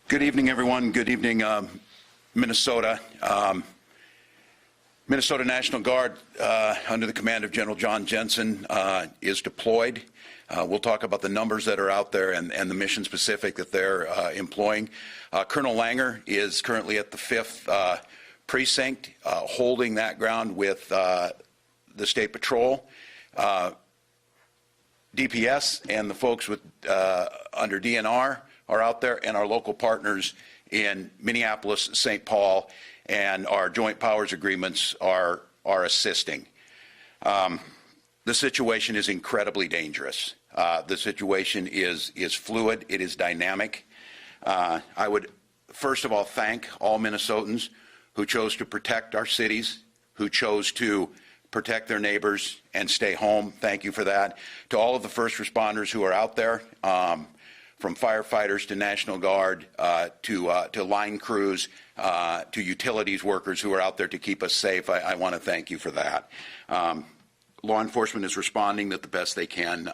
Good evening, everyone. Good evening, Minnesota. Minnesota National Guard, under the command of General John Jensen, is deployed. We'll talk about the numbers that are out there and the mission specific that they're employing. Colonel Langer is currently at the 5th Precinct, holding that ground with the State Patrol. DPS and the folks with under DNR are out there, and our local partners in Minneapolis, St. Paul, and our joint powers agreements are assisting. The situation is incredibly dangerous. The situation is fluid. It is dynamic. I would first of all thank all Minnesotans who chose to protect our cities, who chose to protect their neighbors and stay home. Thank you for that. To all of the first responders who are out there, from firefighters to National Guard to line crews to utilities workers who are out there to keep us safe, I want to thank you for that. Law enforcement is responding the best they can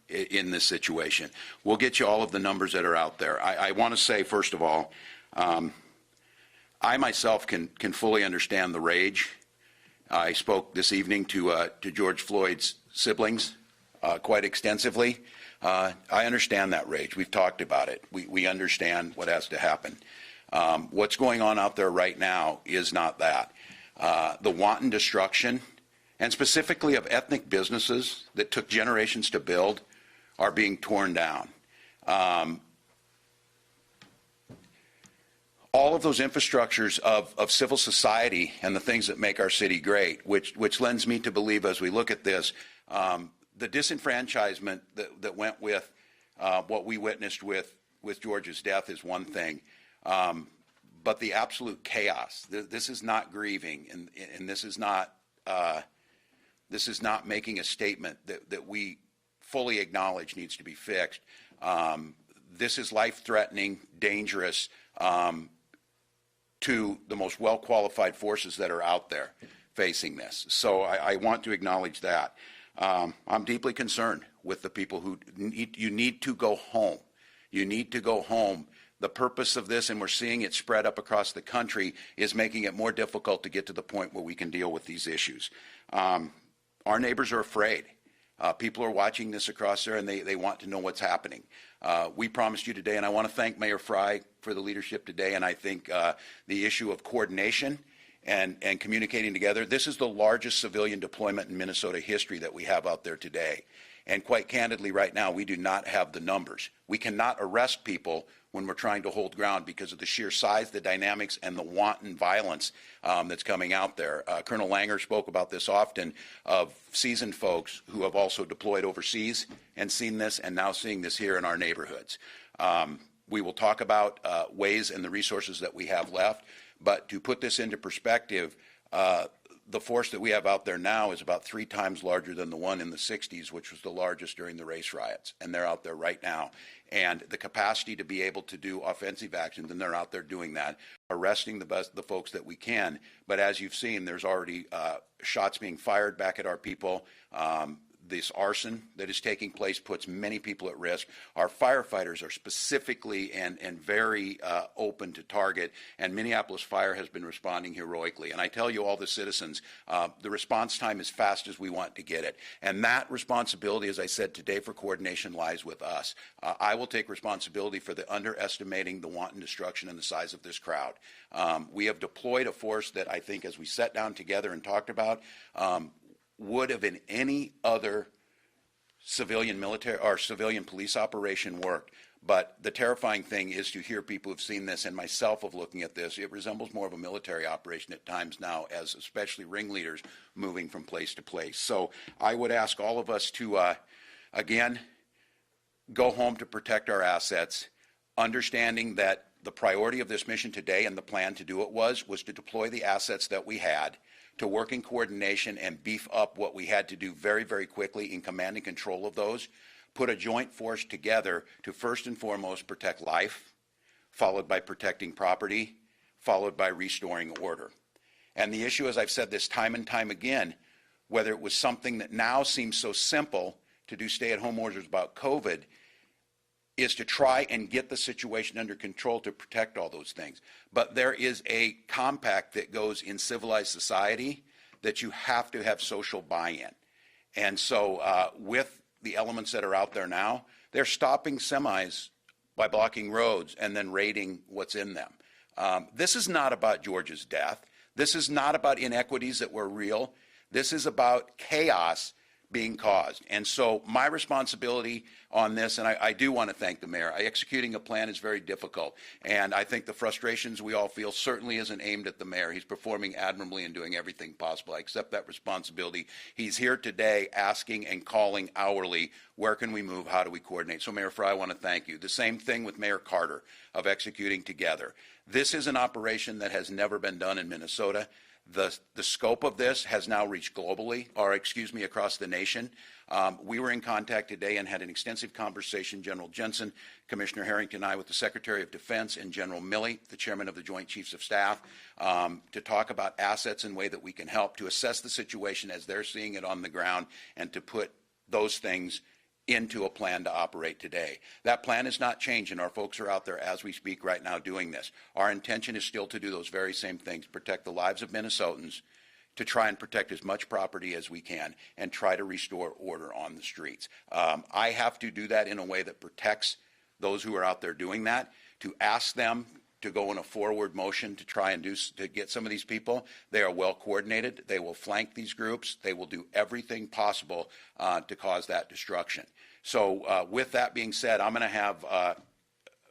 in this situation. We'll get you all of the numbers that are out there. I want to say, first of all, I myself can fully understand the rage. I spoke this evening to George Floyd's siblings quite extensively. I understand that rage. We've talked about it. We understand what has to happen. What's going on out there right now is not that. The wanton destruction, and specifically of ethnic businesses that took generations to build, are being torn down. All of those infrastructures of civil society and the things that make our city great, which lends me to believe, as we look at this, the disenfranchisement that went with what we witnessed with George's death is one thing, but the absolute chaos. This is not grieving, and this is not making a statement that we fully acknowledge needs to be fixed. This is life-threatening, dangerous to the most well-qualified forces that are out there facing this. So I want to acknowledge that. I'm deeply concerned with the people who you need to go home. You need to go home. The purpose of this, and we're seeing it spread up across the country, is making it more difficult to get to the point where we can deal with these issues. Our neighbors are afraid. People are watching this across there, and they want to know what's happening. We promised you today, and I want to thank Mayor Fry for the leadership today, and I think the issue of coordination and communicating together. This is the largest civilian deployment in Minnesota history that we have out there today. And quite candidly, right now, we do not have the numbers. We cannot arrest people when we're trying to hold ground because of the sheer size, the dynamics, and the wanton violence that's coming out there. Colonel Langer spoke about this often, of seasoned folks who have also deployed overseas and seen this, and now seeing this here in our neighborhoods. We will talk about ways and the resources that we have left. But to put this into perspective, the force that we have out there now is about 3 times larger than the one in the 60s, which was the largest during the race riots. And they're out there right now. And the capacity to be able to do offensive actions, and they're out there doing that, arresting the folks that we can. But as you've seen, there's already shots being fired back at our people. This arson that is taking place puts many people at risk. Our firefighters are specifically and very open to target, and Minneapolis Fire has been responding heroically. And I tell you, all the citizens, the response time is fast as we want to get it. And that responsibility, as I said today, for coordination lies with us. I will take responsibility for the underestimating the wanton destruction and the size of this crowd. We have deployed a force that I think, as we sat down together and talked about, would have in any other civilian military or civilian police operation worked. But the terrifying thing is to hear people who've seen this, and myself of looking at this, it resembles more of a military operation at times now, as especially ringleaders moving from place to place. So I would ask all of us to, again, go home to protect our assets, understanding that the priority of this mission today and the plan to do it was to deploy the assets that we had, to work in coordination and beef up what we had to do very, very quickly in command and control of those, put a joint force together to first and foremost protect life, followed by protecting property, followed by restoring order. And the issue, as I've said this time and time again, whether it was something that now seems so simple to do stay-at-home orders about COVID, is to try and get the situation under control to protect all those things. But there is a compact that goes in civilized society that you have to have social buy-in. And so with the elements that are out there now, they're stopping semis by blocking roads and then raiding what's in them. This is not about George's death. This is not about inequities that were real. This is about chaos being caused. And so my responsibility on this, and I do want to thank the mayor, executing a plan is very difficult. And I think the frustrations we all feel certainly isn't aimed at the mayor. He's performing admirably and doing everything possible. I accept that responsibility. He's here today asking and calling hourly, where can we move, how do we coordinate? So Mayor Fry, I want to thank you. The same thing with Mayor Carter of executing together. This is an operation that has never been done in Minnesota. The scope of this has now reached globally, or excuse me, across the nation. We were in contact today and had an extensive conversation, General Jensen, Commissioner Harrington and I, with the Secretary of Defense and General Milley, the Chairman of the Joint Chiefs of Staff, to talk about assets and way that we can help to assess the situation as they're seeing it on the ground and to put those things into a plan to operate today. That plan has not changed, and our folks are out there as we speak right now doing this. Our intention is still to do those very same things, protect the lives of Minnesotans, to try and protect as much property as we can and try to restore order on the streets. I have to do that in a way that protects those who are out there doing that, to ask them to go in a forward motion to try and to get some of these people. They are well coordinated. They will flank these groups. They will do everything possible to cause that destruction. So with that being said, I'm going to have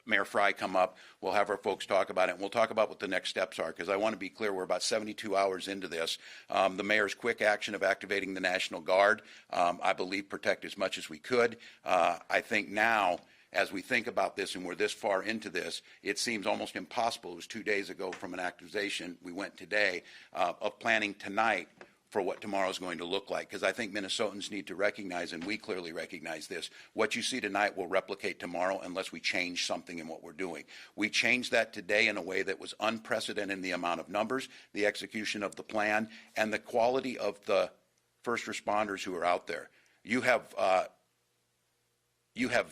Mayor Fry come up. We'll have our folks talk about it, and we'll talk about what the next steps are, because I want to be clear, we're about 72 hours into this. The mayor's quick action of activating the National Guard, I believe, protect as much as we could. I think now, as we think about this and we're this far into this, it seems almost impossible. It was 2 days ago from an activation. We went today of planning tonight for what tomorrow is going to look like, because I think Minnesotans need to recognize, and we clearly recognize this, what you see tonight will replicate tomorrow unless we change something in what we're doing. We changed that today in a way that was unprecedented in the amount of numbers, the execution of the plan, and the quality of the first responders who are out there. You have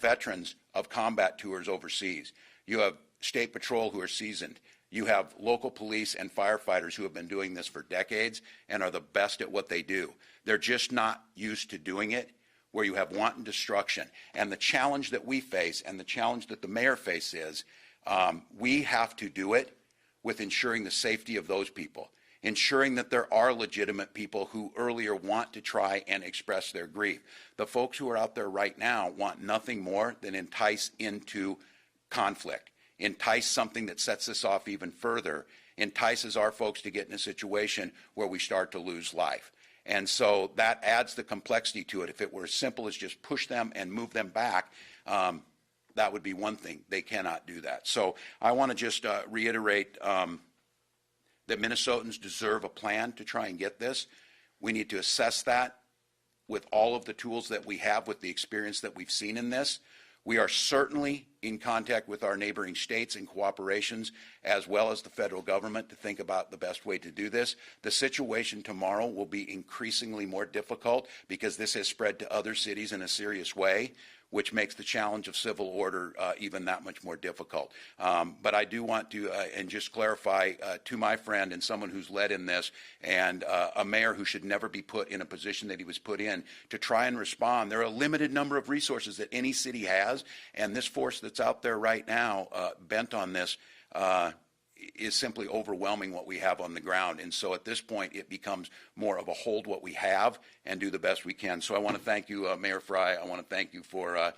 veterans of combat tours overseas. You have state patrol who are seasoned. You have local police and firefighters who have been doing this for decades and are the best at what they do. They're just not used to doing it where you have wanton destruction. And the challenge that we face and the challenge that the mayor faces is we have to do it with ensuring the safety of those people, ensuring that there are legitimate people who earlier want to try and express their grief. The folks who are out there right now want nothing more than entice into conflict, entice something that sets this off even further, entices our folks to get in a situation where we start to lose life. And so that adds the complexity to it. If it were as simple as just push them and move them back, that would be one thing. They cannot do that. So I want to just reiterate that Minnesotans deserve a plan to try and get this. We need to assess that with all of the tools that we have, with the experience that we've seen in this. We are certainly in contact with our neighboring states and cooperations, as well as the federal government, to think about the best way to do this. The situation tomorrow will be increasingly more difficult because this has spread to other cities in a serious way, which makes the challenge of civil order even that much more difficult. But I do want to, and just clarify to my friend and someone who's led in this, and a mayor who should never be put in a position that he was put in, to try and respond. There are a limited number of resources that any city has, and this force that's out there right now bent on this is simply overwhelming what we have on the ground. And so at this point, it becomes more of a hold what we have and do the best we can. So I want to thank you, Mayor Fry. I want to thank you for